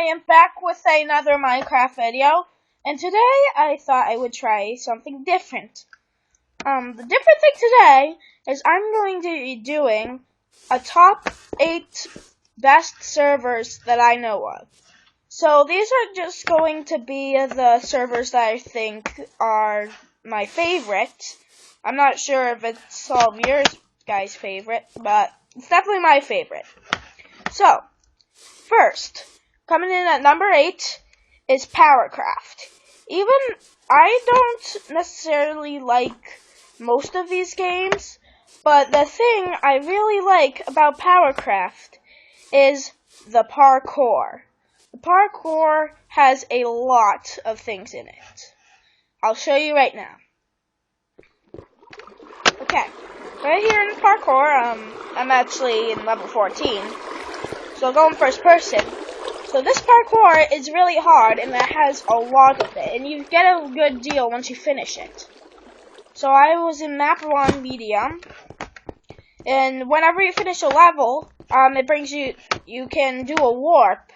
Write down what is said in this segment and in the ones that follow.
am back with another Minecraft video, and today I thought I would try something different. The different thing today is I'm going to be doing a top 8 best servers that I know of. So these are just going to be the servers that I think are my favorite. I'm not sure if it's all of yours guys' favorite, but it's definitely my favorite. So, first, coming in at number 8 is Powercraft. Even I don't necessarily like most of these games, but the thing I really like about Powercraft is the parkour. The parkour has a lot of things in it. I'll show you right now. Okay, right here in the parkour, I'm actually in level 14, so I'll go in first person. So this parkour is really hard, and it has a lot of it, and you get a good deal once you finish it. So I was in map 1 medium, and whenever you finish a level, it brings you can do a warp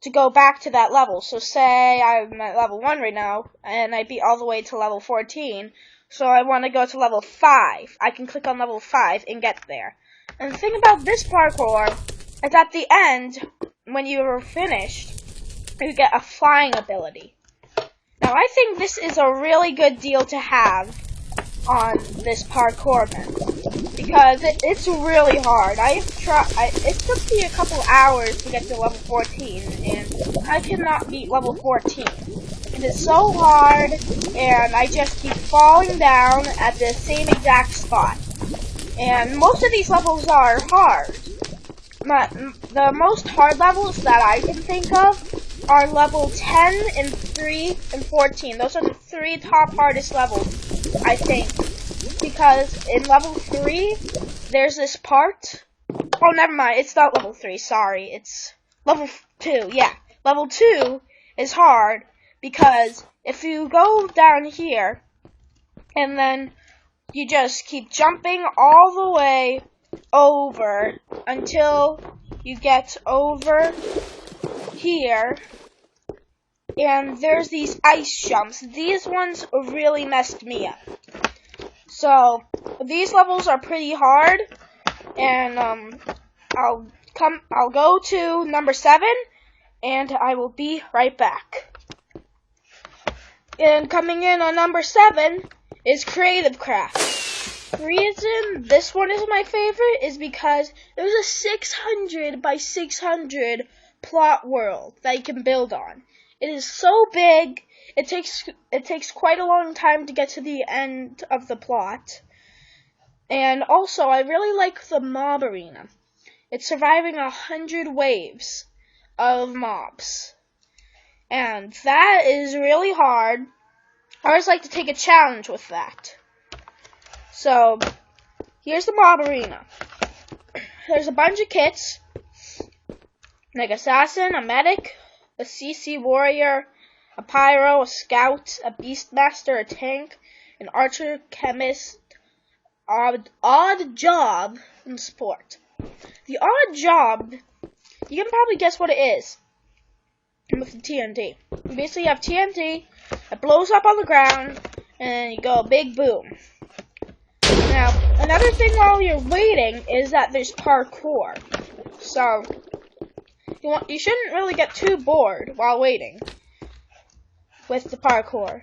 to go back to that level. So say I'm at level 1 right now, and I beat all the way to level 14, so I want to go to level 5. I can click on level 5 and get there. And the thing about this parkour is at the end, when you are finished, you get a flying ability. Now I think this is a really good deal to have on this parkour map, because it's really hard. It took me a couple hours to get to level 14, and I cannot beat level 14. It is so hard, and I just keep falling down at the same exact spot. And most of these levels are hard. The most hard levels that I can think of are level 10 and 3 and 14. Those are the 3 top hardest levels, I think. Because in level 3, there's this part. Oh, never mind. It's not level 3. Sorry. It's level 2. Yeah. Level 2 is hard because if you go down here and then you just keep jumping all the way over until you get over here, and there's these ice jumps. These ones really messed me up. So these levels are pretty hard, and I'll go to number 7, and I will be right back. And coming in on number 7 is Creative Craft. The reason this one is my favorite is because there's a 600 by 600 plot world that you can build on. It is so big, it takes quite a long time to get to the end of the plot. And also, I really like the mob arena. It's surviving 100 waves of mobs. And that is really hard. I always like to take a challenge with that. So, here's the mob arena. There's a bunch of kits, like assassin, a medic, a CC warrior, a pyro, a scout, a beastmaster, a tank, an archer, chemist, odd job, and support. The odd job, you can probably guess what it is with the TNT. You basically have TNT that blows up on the ground, and you go big boom. Now, another thing while you're waiting is that there's parkour. So, you shouldn't really get too bored while waiting with the parkour.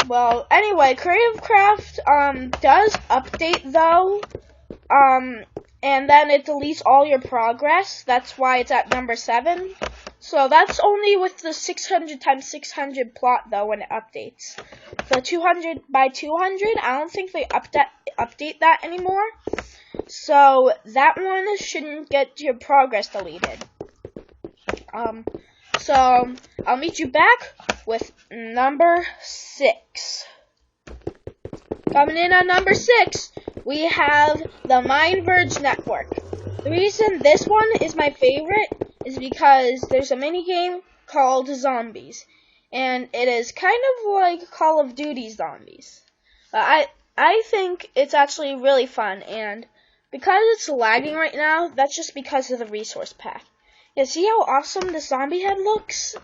Well, anyway, Creative Craft does update though, and then it deletes all your progress. That's why it's at number 7. So that's only with the 600 times 600 plot though when it updates. The 200 by 200, I don't think they update that anymore. So that one shouldn't get your progress deleted. So I'll meet you back with number 6. Coming in on number 6, we have the Mineverge Network. The reason this one is my favorite is because there's a mini game called Zombies, and it is kind of like Call of Duty Zombies. I think it's actually really fun, and because it's lagging right now, that's just because of the resource pack. Yeah, see how awesome the zombie head looks?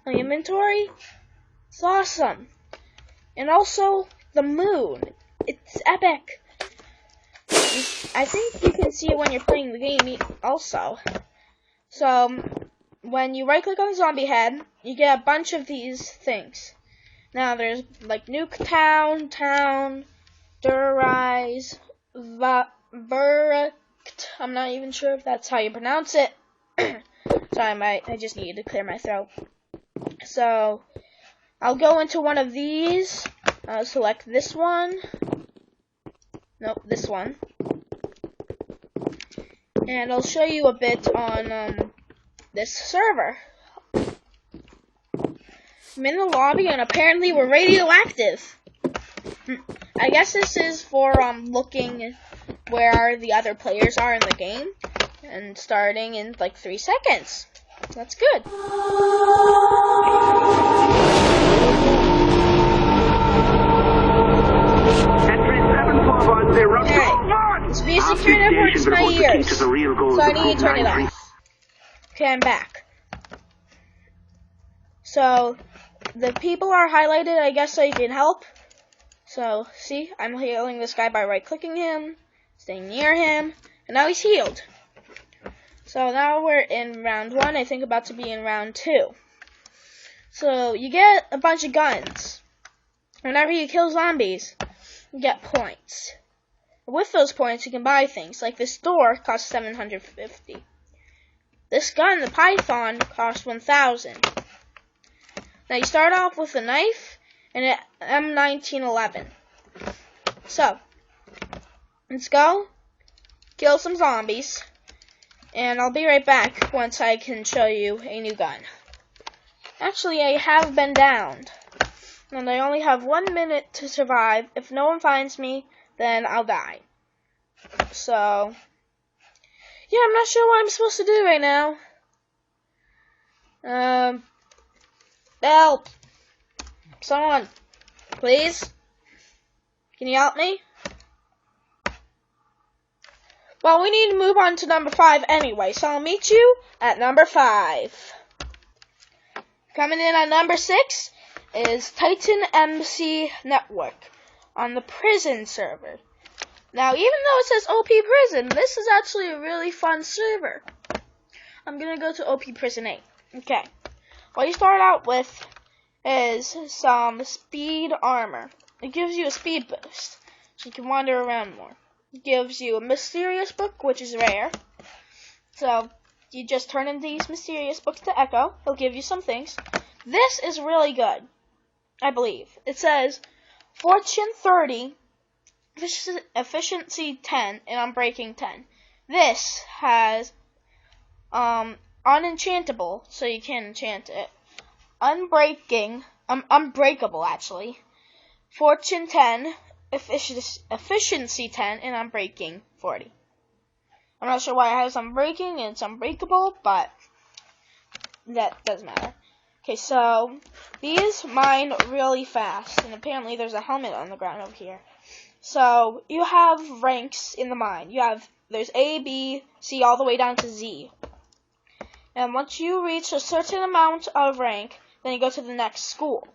My inventory? It's awesome. And also, the moon. It's epic. I think you can see it when you're playing the game also. So, when you right click on the zombie head, you get a bunch of these things. Now there's like Nuketown, Town, Durize, Verect. I'm not even sure if that's how you pronounce it. Sorry, I just needed to clear my throat. So, I'll go into one of these. I'll select this one. Nope, this one. And I'll show you a bit on this server. I'm in the lobby and apparently we're radioactive. I guess this is for looking where the other players are in the game. And starting in like 3 seconds. That's good. Alright, this music kind of hurts my ears, so I need to turn it off. Okay, I'm back. So, the people are highlighted, I guess so you can help. So, see, I'm healing this guy by right-clicking him, staying near him, and now he's healed. So now we're in round 1, I think about to be in round 2. So, you get a bunch of guns. Whenever you kill zombies, you get points. With those points, you can buy things, like this door costs 750. This gun, the Python, costs 1,000. Now you start off with a knife and an M1911. So, let's go kill some zombies, and I'll be right back once I can show you a new gun. Actually, I have been downed, and I only have 1 minute to survive. If no one finds me, then I'll die. So, yeah, I'm not sure what I'm supposed to do right now. Help! Someone, please? Can you help me? Well, we need to move on to number 5 anyway, so I'll meet you at number 5. Coming in at number 6 is Titan MC Network on the prison server. Now, even though it says OP Prison, this is actually a really fun server. I'm going to go to OP Prison 8. Okay. What you start out with is some speed armor. It gives you a speed boost, so you can wander around more. It gives you a mysterious book, which is rare. So, you just turn in these mysterious books to Echo. He'll give you some things. This is really good, I believe. It says, Fortune 30, Efficiency 10, and Unbreaking 10. This has, unenchantable, so you can't enchant it. Unbreakable, actually. Fortune 10, Efficiency 10, and Unbreaking 40. I'm not sure why it has Unbreaking and it's Unbreakable, but that doesn't matter. Okay, so these mine really fast, and apparently there's a helmet on the ground over here. So you have ranks in the mine. There's A, B, C, all the way down to Z. And once you reach a certain amount of rank, then you go to the next school.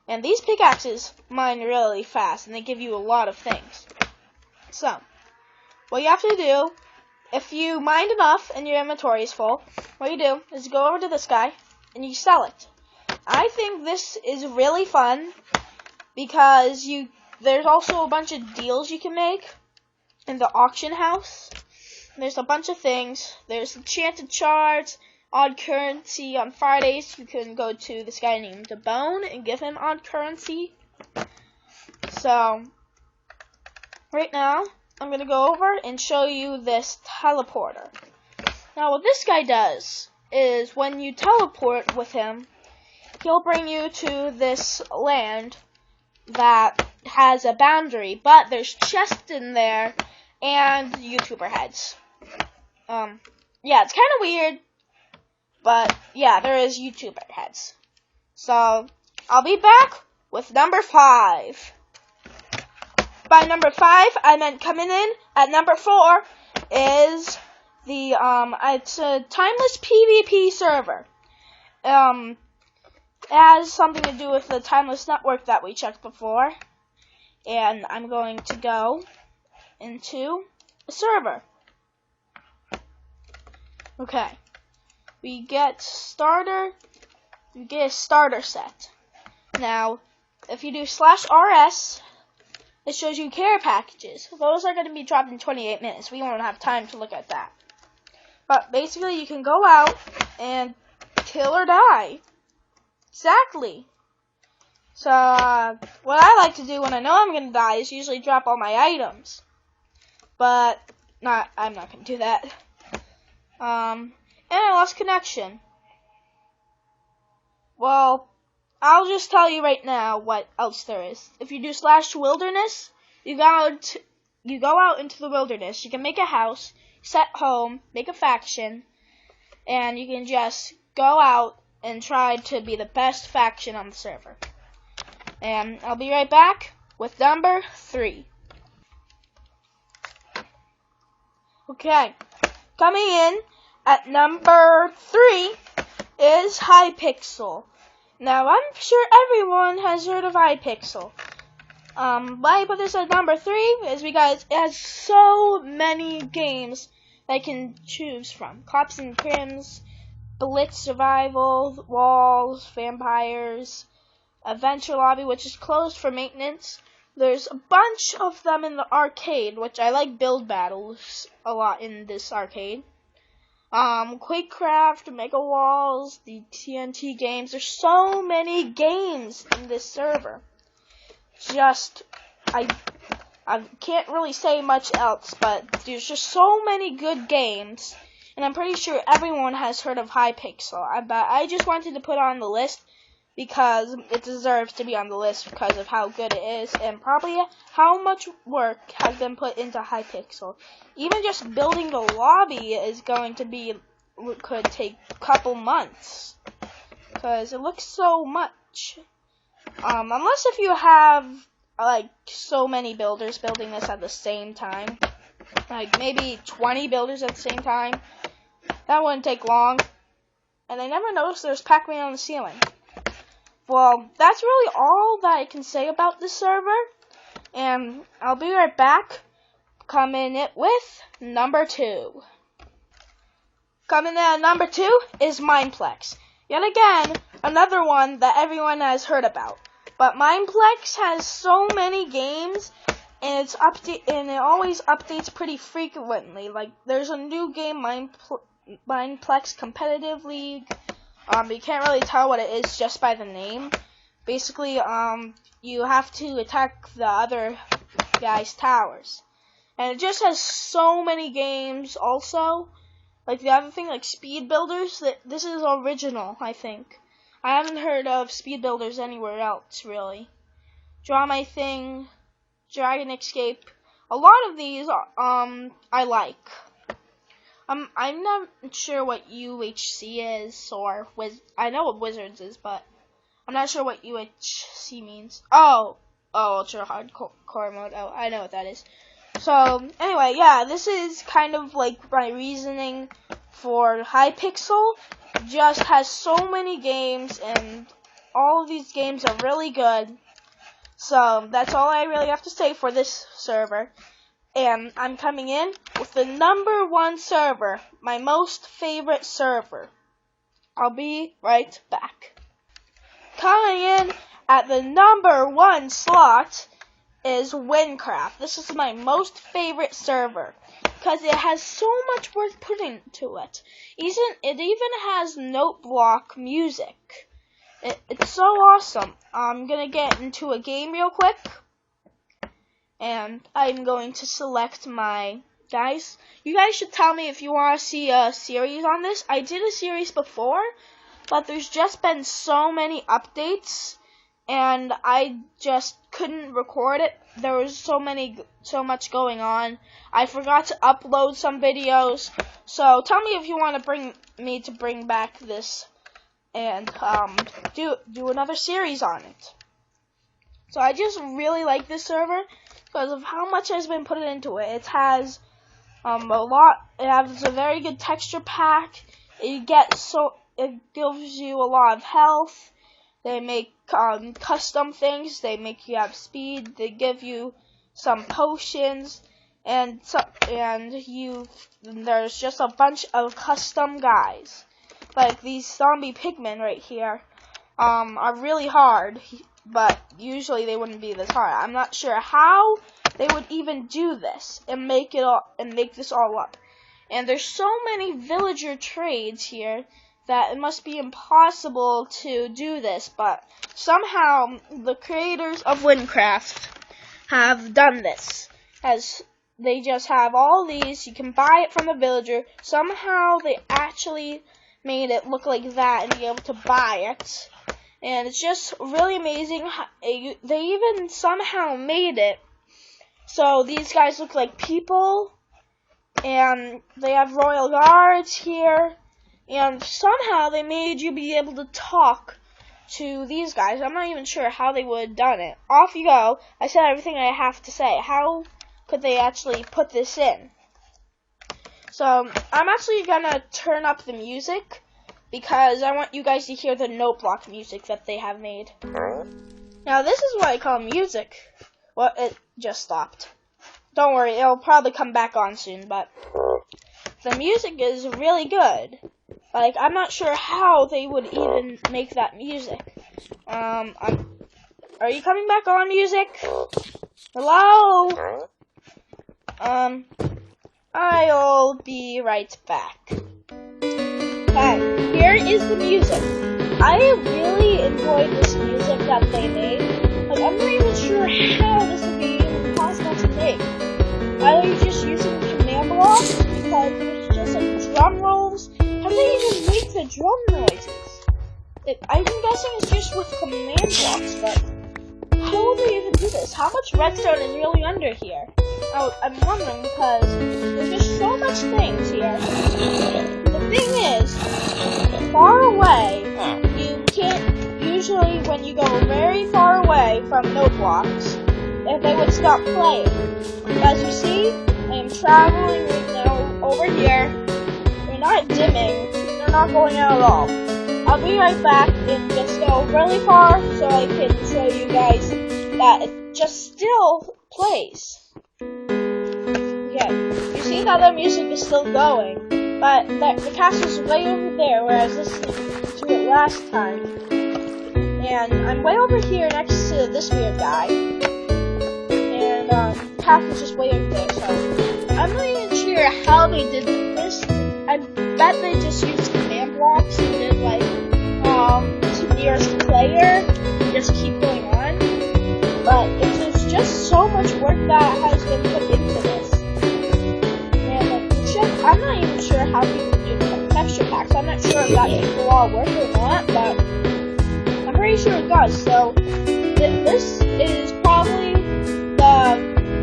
And these pickaxes mine really fast, and they give you a lot of things. So, what you have to do, if you mined enough and your inventory is full, what you do is go over to this guy, and you sell it. I think this is really fun, because there's also a bunch of deals you can make in the auction house. There's a bunch of things. There's enchanted shards, odd currency. On Fridays, you can go to this guy named Bone and give him odd currency. So, right now, I'm going to go over and show you this teleporter. Now, what this guy does is when you teleport with him, he'll bring you to this land that has a boundary, but there's chests in there and YouTuber heads. Yeah, it's kind of weird, but yeah, there is YouTuber heads. So, I'll be back with number 5. By number 5, I meant coming in at number 4 is it's a timeless PvP server. It has something to do with the timeless network that we checked before, and I'm going to go into a server. Okay, we get a starter set. Now, if you do /RS, it shows you care packages. Those are going to be dropped in 28 minutes. We won't have time to look at that. But basically, you can go out and kill or die. Exactly. So, what I like to do when I know I'm going to die is usually drop all my items. But, I'm not going to do that. And I lost connection. Well, I'll just tell you right now what else there is. If you do /wilderness, you go out into the wilderness. You can make a house, set home, make a faction, and you can just go out and try to be the best faction on the server. And I'll be right back with number 3. Okay, coming in at number 3 is Hypixel. Now, I'm sure everyone has heard of Hypixel. Why I put this at number 3 is because it has so many games that I can choose from. Cops and Crims, Blitz Survival, Walls, Vampires, Adventure Lobby, which is closed for maintenance. There's a bunch of them in the arcade, which I like build battles a lot in this arcade. Quakecraft, Mega Walls, the TNT games. There's so many games in this server. I can't really say much else, but there's just so many good games, and I'm pretty sure everyone has heard of Hypixel. But I just wanted to put it on the list because it deserves to be on the list because of how good it is and probably how much work has been put into Hypixel. Even just building the lobby is going to could take a couple months because it looks so much. Unless if you have like so many builders building this at the same time, like maybe 20 builders at the same time, that wouldn't take long. And I never noticed there's Pac-Man on the ceiling. Well, that's really all that I can say about this server, and I'll be right back, coming in with number 2. Coming in at number 2 is Mineplex. Yet again, another one that everyone has heard about. But Mineplex has so many games, and it always updates pretty frequently. Like, there's a new game, Mineplex Competitive League. You can't really tell what it is just by the name. Basically, you have to attack the other guy's towers. And it just has so many games also. Like the other thing, like Speed Builders, this is original, I think. I haven't heard of Speed Builders anywhere else, really. Draw My Thing, Dragon Escape. A lot of these, I like. I'm not sure what UHC is, or I know what Wizards is, but I'm not sure what UHC means. Oh, Ultra Hardcore Mode. Oh, I know what that is. So, anyway, yeah, this is kind of like my reasoning for Hypixel. Just has so many games, and all of these games are really good. So, that's all I really have to say for this server. And I'm coming in with the number 1 server, my most favorite server. I'll be right back. Coming in at the number 1 slot is Winecraft. This is my most favorite server because it has so much worth putting into it. It even has note block music. It's so awesome. I'm gonna get into a game real quick. And I'm going to select my guys. You guys should tell me if you want to see a series on this. I did a series before, but there's just been so many updates, and I just couldn't record it. There was so much going on. I forgot to upload some videos. So tell me if you want to bring back this and do another series on it. So I just really like this server because of how much has been put into it. It has It has a very good texture pack. It gives you a lot of health. They make custom things. They make you have speed. They give you some potions, and there's just a bunch of custom guys. Like these zombie pigmen right here are really hard, but usually they wouldn't be this hard. I'm not sure how they would even do this and make this all up. And there's so many villager trades here that it must be impossible to do this, but somehow the creators of Wynncraft have done this. As they just have all these, you can buy it from the villager. Somehow they actually made it look like that and be able to buy it. And it's just really amazing. They even somehow made it so these guys look like people, and they have royal guards here, and somehow they made you be able to talk to these guys. I'm not even sure how they would have done it. Off you go. I said everything I have to say. How could they actually put this in? So I'm actually gonna turn up the music because I want you guys to hear the note block music that they have made. Now this is what I call music. Well, it just stopped. Don't worry, it'll probably come back on soon, but the music is really good. Like, I'm not sure how they would even make that music. Are you coming back on, music? Hello? I'll be right back. Okay, here is the music. I really enjoyed this music that they made. Like, I'm not even sure how this would be even possible to make. Are they just using command blocks? Because there's just like drum rolls. How do they even make the drum noises? I'm guessing it's just with command blocks, but how would they even do this? How much redstone is really under here? I'm wondering because there's just so much things here. The thing is, far away, you can't, usually when you go very far away from note blocks, if they would stop playing. As you see, I am traveling right now over here. They're not dimming, they're not going out at all. I'll be right back and just go really far so I can show you guys that it just still plays. Okay, you see how the music is still going, but the castle's way over there where I was listening to it last time. And I'm way over here next to this weird guy. And Path is just way over there, so I'm not even sure how they did this. I bet they just used command blocks and did like to nearest player and just keep going on. But there's just so much work that has been put into this. And I'm not even sure how people do the texture packs. I'm not sure if that will all work or not, but I'm pretty sure it does. So this is probably the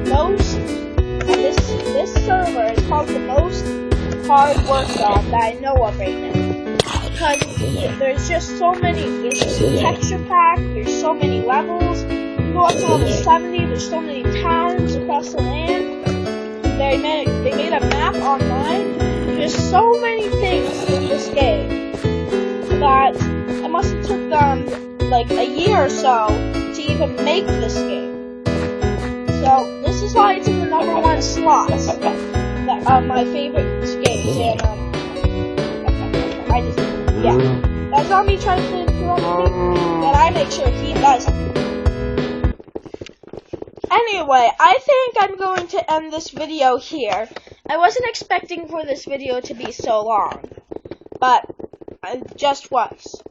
most. This server is probably the most hard worked on that I know of right now. Because there's just so many. There's just a texture pack. There's so many levels. You go up to level 70. There's so many towns across the land. They made a map online. There's so many things in this game that it must have took them like a year or so to even make this game. So this is why it's in the #1 slot of my favorite games. And that zombie tries to kill me, but I make sure he doesn't. Anyway, I think I'm going to end this video here. I wasn't expecting for this video to be so long, but it just was.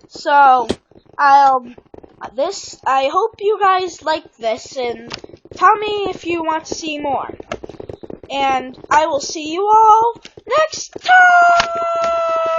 So, I hope you guys like this, and tell me if you want to see more. And I will see you all next time!